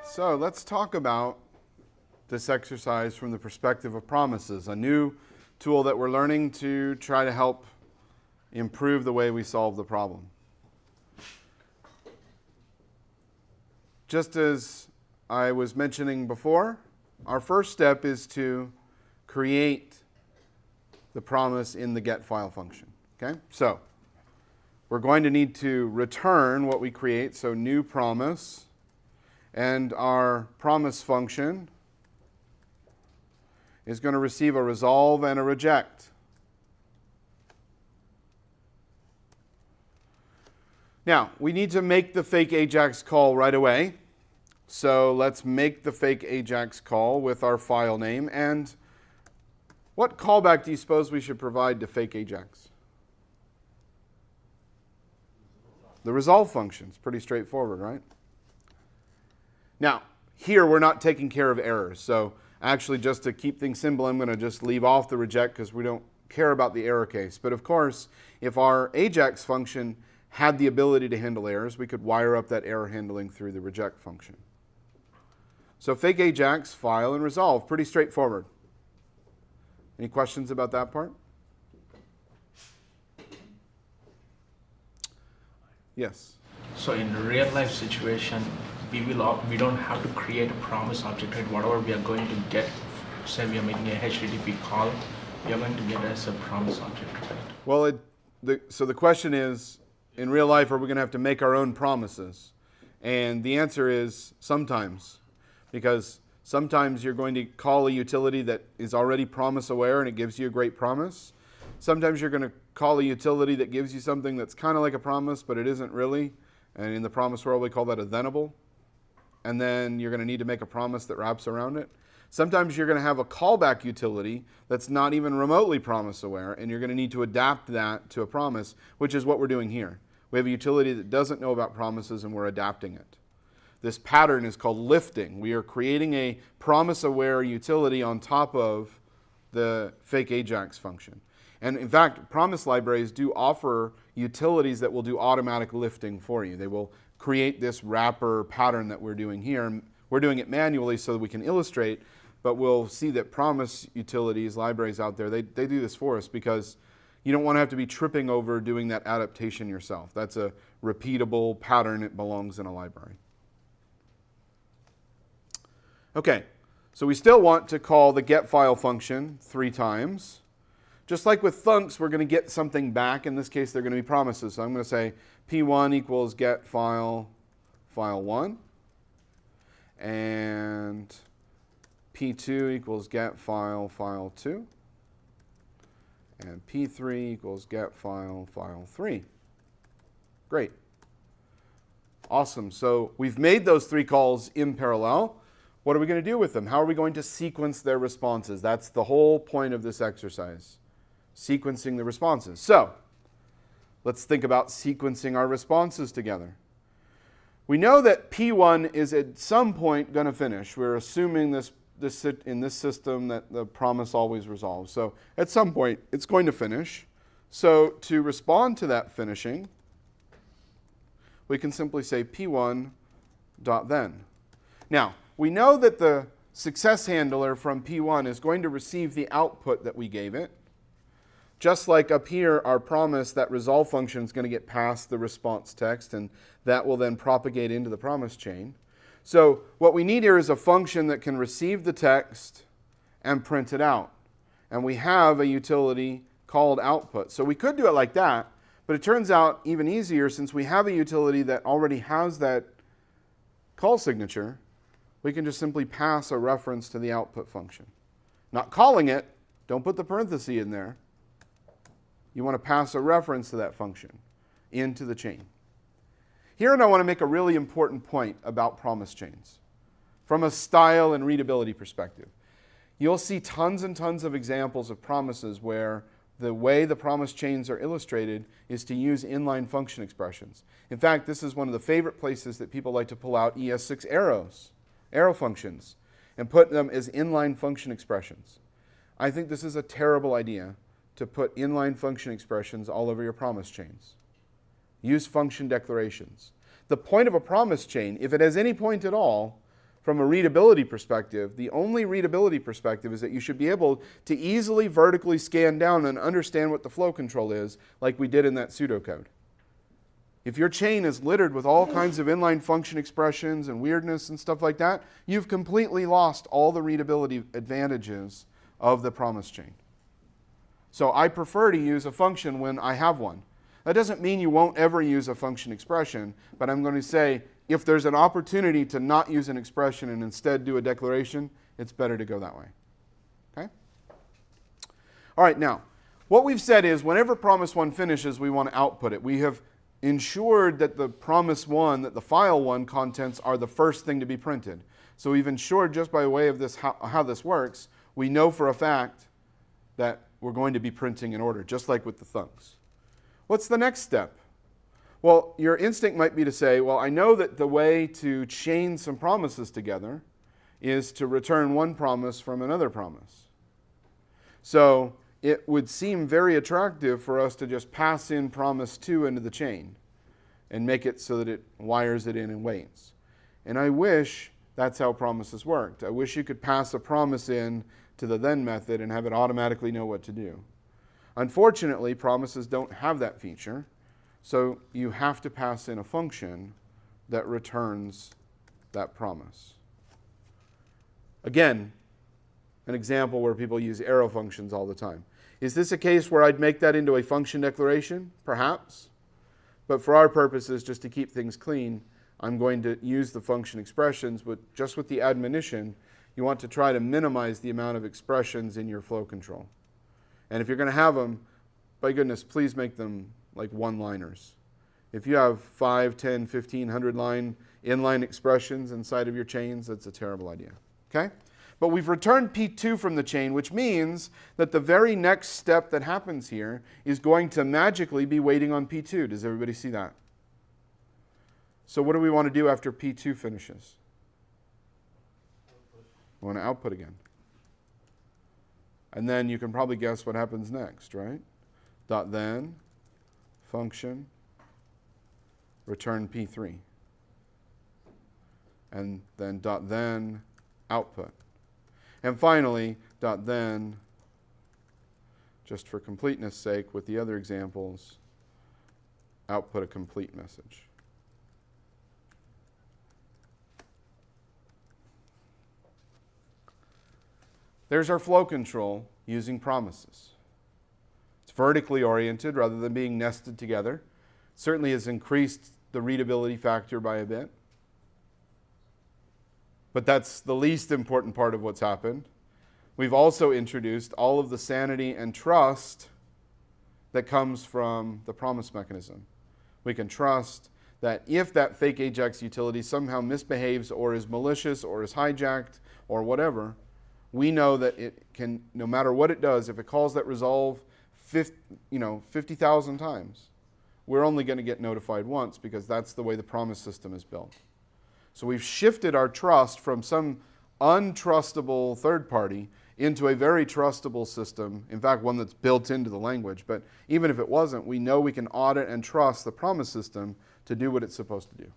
So let's talk about this exercise from the perspective of promises, a new tool that we're learning to try to help improve the way we solve the problem. Just as I was mentioning before, our first step is to create the promise in the getFile function. Okay? So we're going to need to return what we create, so new promise, and our promise function is going to receive a resolve and a reject. Now, we need to make the fake AJAX call right away. So let's make the fake AJAX call with our file name. And what callback do you suppose we should provide to fake AJAX? The resolve function. It's pretty straightforward, right? Now, here we're not taking care of errors. So actually, just to keep things simple, I'm going to just leave off the reject because we don't care about the error case. But of course, if our AJAX function had the ability to handle errors, we could wire up that error handling through the reject function. So fake AJAX, file, and resolve. Pretty straightforward. Any questions about that part? Yes? So in a real life situation, we don't have to create a promise object, right? Whatever we are going to get, say we are making a HTTP call, we are going to get as a promise object, right? Well, so the question is, in real life, are we going to have to make our own promises? And the answer is sometimes, because sometimes you're going to call a utility that is already promise aware and it gives you a great promise. Sometimes you're going to call a utility that gives you something that's kind of like a promise, but it isn't really. And in the promise world, we call that a thenable. And then you're going to need to make a promise that wraps around it. Sometimes you're going to have a callback utility that's not even remotely promise aware, and you're going to need to adapt that to a promise, which is what we're doing here. We have a utility that doesn't know about promises, and we're adapting it. This pattern is called lifting. We are creating a promise-aware utility on top of the fake AJAX function. And in fact, promise libraries do offer utilities that will do automatic lifting for you. They will create this wrapper pattern that we're doing here. We're doing it manually so that we can illustrate, but we'll see that promise utilities, libraries out there, they do this for us because you don't want to have to be tripping over doing that adaptation yourself. That's a repeatable pattern. It belongs in a library. Okay, so we still want to call the getFile function 3 times. Just like with funcs, we're going to get something back. In this case, they're going to be promises. So I'm going to say p1 equals getFile file1, and p2 equals getFile file2, and p3 equals getFile file3. Great. Awesome. So we've made those 3 calls in parallel. What are we going to do with them? How are we going to sequence their responses? That's the whole point of this exercise, sequencing the responses. So let's think about sequencing our responses together. We know that P1 is at some point going to finish. We're assuming in this system that the promise always resolves. So at some point, it's going to finish. So to respond to that finishing, we can simply say P1.then. Now, we know that the success handler from P1 is going to receive the output that we gave it. Just like up here, our promise, that resolve function is going to get past the response text, and that will then propagate into the promise chain. So what we need here is a function that can receive the text and print it out. And we have a utility called output. So we could do it like that, but it turns out even easier since we have a utility that already has that call signature. We can just simply pass a reference to the output function. Not calling it, don't put the parenthesis in there. You want to pass a reference to that function into the chain. Here, I want to make a really important point about promise chains from a style and readability perspective. You'll see tons and tons of examples of promises where the way the promise chains are illustrated is to use inline function expressions. In fact, this is one of the favorite places that people like to pull out ES6 arrow functions, and put them as inline function expressions. I think this is a terrible idea to put inline function expressions all over your promise chains. Use function declarations. The point of a promise chain, if it has any point at all, from a readability perspective, the only readability perspective is that you should be able to easily vertically scan down and understand what the flow control is, like we did in that pseudocode. If your chain is littered with all kinds of inline function expressions and weirdness and stuff like that, you've completely lost all the readability advantages of the promise chain. So I prefer to use a function when I have one. That doesn't mean you won't ever use a function expression, but I'm going to say if there's an opportunity to not use an expression and instead do a declaration, it's better to go that way. Okay? All right, now, what we've said is whenever promise 1 finishes, we want to output it. We have ensured that the promise 1, that the file 1 contents are the first thing to be printed. So we've ensured just by way of this how this works, we know for a fact that we're going to be printing in order, just like with the thunks. What's the next step? Well, your instinct might be to say, well, I know that the way to chain some promises together is to return one promise from another promise. So it would seem very attractive for us to just pass in promise 2 into the chain and make it so that it wires it in and waits. And I wish that's how promises worked. I wish you could pass a promise in to the then method and have it automatically know what to do. Unfortunately, promises don't have that feature. So you have to pass in a function that returns that promise. Again, an example where people use arrow functions all the time. Is this a case where I'd make that into a function declaration? Perhaps. But for our purposes, just to keep things clean, I'm going to use the function expressions, but just with the admonition, you want to try to minimize the amount of expressions in your flow control. And if you're going to have them, by goodness, please make them like one-liners. If you have 5, 10, 15, 100-line inline expressions inside of your chains, that's a terrible idea. Okay? But we've returned P2 from the chain, which means that the very next step that happens here is going to magically be waiting on P2. Does everybody see that? So what do we want to do after P2 finishes? We want to output again. And then you can probably guess what happens next, right? Dot then, function, return P3. And then dot then, output. And finally, dot then, just for completeness sake, with the other examples, output a complete message. There's our flow control using promises. It's vertically oriented rather than being nested together. Certainly has increased the readability factor by a bit. But that's the least important part of what's happened. We've also introduced all of the sanity and trust that comes from the promise mechanism. We can trust that if that fake AJAX utility somehow misbehaves or is malicious or is hijacked or whatever, we know that it can, no matter what it does, if it calls that resolve 50,000 times, we're only going to get notified once because that's the way the promise system is built. So we've shifted our trust from some untrustable third party into a very trustable system, in fact, one that's built into the language. But even if it wasn't, we know we can audit and trust the promise system to do what it's supposed to do.